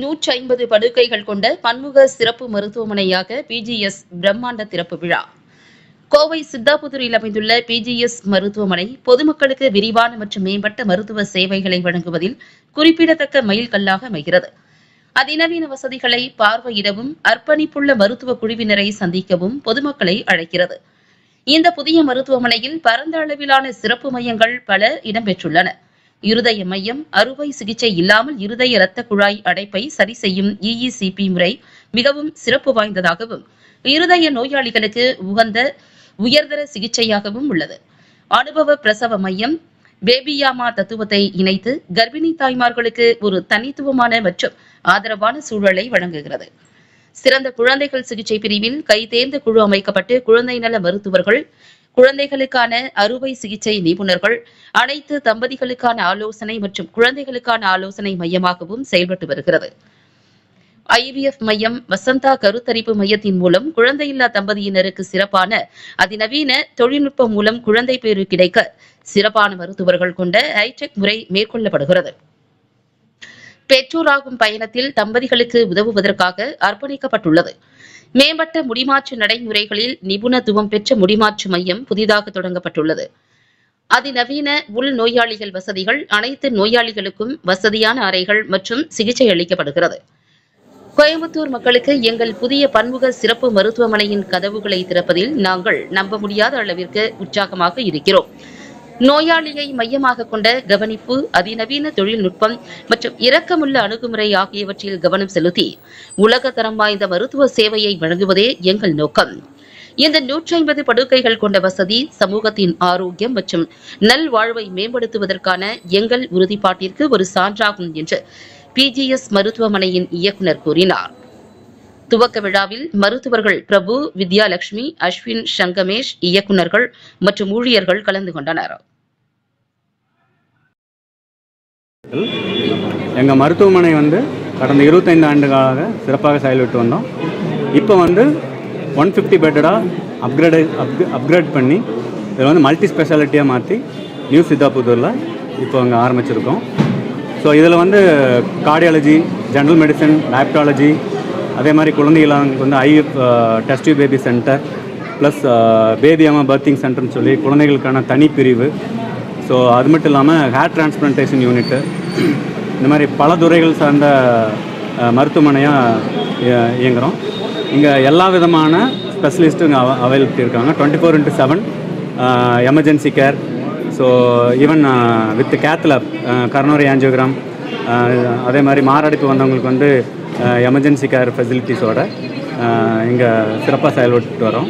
150 படுக்கைகள் கொண்ட பன்முக சிறப்பு மருத்துவமனையாக பிஜிஎஸ் பிரம்மாண்ட திறப்பு விழா. கோவை சித்தாபுதூரில் அமைந்துள்ள பிஜிஎஸ் மருத்துவமனை பொதுமக்களுக்கு விரிவான மற்றும் மேம்பட்ட மருத்துவ சேவைகளை வழங்குவதில் குறிப்பிடத்தக்க மைல்கல்லாக அமைகிறது. அதிநவீன வசதிகளை பார்வையிடவும் அர்ப்பணிப்புள்ள மருத்துவ குழுவினரை சந்திக்கவும் பொதுமக்களை அழைக்கிறது. இந்த புதிய மருத்துவமனையில் பரந்த அளவிலான சிறப்பு மையங்கள் பல இடம்பெற்றுள்ளன. இருதய மையம், அறுவை சிகிச்சை இல்லாமல் இருதய இரத்த குழாய் அடைப்பை சரி செய்யும் EECP முறை மிகவும் சிறப்பு வாய்ந்ததாகவும் இருதய நோயாளிகளுக்கு உகந்த உயர்தர சிகிச்சையாகவும் உள்ளது. அனுபவ பிரசவ மையம் பேபியாமா தத்துவத்தை இணைத்து கர்ப்பிணி தாய்மார்களுக்கு ஒரு தனித்துவமான மற்றும் ஆதரவான சூழலை வழங்குகிறது. சிறந்த குழந்தைகள் சிகிச்சை பிரிவில் கைதேர்ந்த குழு அமைக்கப்பட்டு குழந்தை நல மருத்துவர்கள், குழந்தைகளுக்கான அறுவை சிகிச்சை நிபுணர்கள், அனைத்து தம்பதிகளுக்கான ஆலோசனை மற்றும் குழந்தைகளுக்கான ஆலோசனை மையமாகவும் செயல்பட்டு வருகிறது. IVF மையம், வசந்தா கருத்தரிப்பு மையத்தின் மூலம் குழந்தையில்லா தம்பதியினருக்கு சிறப்பான அதிநவீன தொழில்நுட்பம் மூலம் குழந்தை பேறு கிடைக்க சிறப்பான மருத்துவர்கள் கொண்ட ஹைடெக் முறை மேற்கொள்ளப்படுகிறது. பெற்றோராகும் பயணத்தில் தம்பதிகளுக்கு உதவுவதற்காக அர்ப்பணிக்கப்பட்டுள்ளது. மேம்பட்ட முடிமாற்று நடைமுறைகளில் நிபுணத்துவம் பெற்ற முடிமாற்று மையம் புதிதாக தொடங்கப்பட்டுள்ளது. அதிநவீன உள் நோயாளிகள் வசதிகள், அனைத்து நோயாளிகளுக்கும் வசதியான அறைகள் மற்றும் சிகிச்சை அளிக்கப்படுகிறது. கோயம்புத்தூர் மக்களுக்கு எங்கள் புதிய பன்முக சிறப்பு மருத்துவமனையின் கதவுகளை திறப்பதில் நாங்கள் நம்ப முடியாத அளவிற்கு உற்சாகமாக இருக்கிறோம். நோயாளியை மையமாக கொண்ட கவனிப்பு, அதிநவீன தொழில்நுட்பம் மற்றும் இரக்கமுள்ள அணுகுமுறை ஆகியவற்றில் கவனம் செலுத்தி உலக தரம் வாய்ந்த மருத்துவ சேவையை வழங்குவதே எங்கள் நோக்கம். இந்த 150 படுக்கைகள் கொண்ட வசதி சமூகத்தின் ஆரோக்கியம் மற்றும் நல்வாழ்வை மேம்படுத்துவதற்கான எங்கள் உறுதிப்பாட்டிற்கு ஒரு சான்றாகும் என்று பிஜிஎஸ் மருத்துவமனையின் இயக்குநர் கூறினார். துவக்க விழாவில் மருத்துவர்கள் பிரபு, வித்யாலட்சுமி, அஸ்வின், சங்கமேஷ், இயக்குநர்கள் மற்றும் ஊழியர்கள் கலந்து கொண்டனர். எங்கள் மருத்துவமனை கடந்த 25 ஆண்டுகளாக சிறப்பாக செயல்பட்டு வந்தோம். இப்போ 150 பெட்டடாக அப்கிரேட் பண்ணி இதில் மல்டி ஸ்பெஷாலிட்டியாக மாற்றி நியூ சித்தாபுதூரில் இப்போ அங்கே ஆரம்பிச்சிருக்கோம். ஸோ இதில் கார்டியாலஜி, ஜென்ரல் மெடிசன், டைப்டாலஜி, அதே மாதிரி குழந்தைகளுக்கு IVF test tube baby center plus பேபியாமா பர்த்திங் சென்டர்னு சொல்லி குழந்தைகளுக்கான தனி பிரிவு. ஸோ அது மட்டும் இல்லாமல் ஹேர் டிரான்ஸ்பிளான்டேஷன் யூனிட்டு, இந்த மாதிரி பல துறைகள் சார்ந்த மருத்துவமனையாக இயங்குகிறோம். இங்கே எல்லா விதமான ஸ்பெஷலிஸ்ட்டும் இங்கே அவைலபிலிட்டி இருக்காங்க. 24/7 emergency care. So even with cath lab, coronary angiogram, அதே மாதிரி மாரடைப்பு வந்தவங்களுக்கு எமர்ஜென்சி கேர் ஃபெசிலிட்டிஸோடு இங்கே சிறப்பாக செயல்பட்டு வரோம்.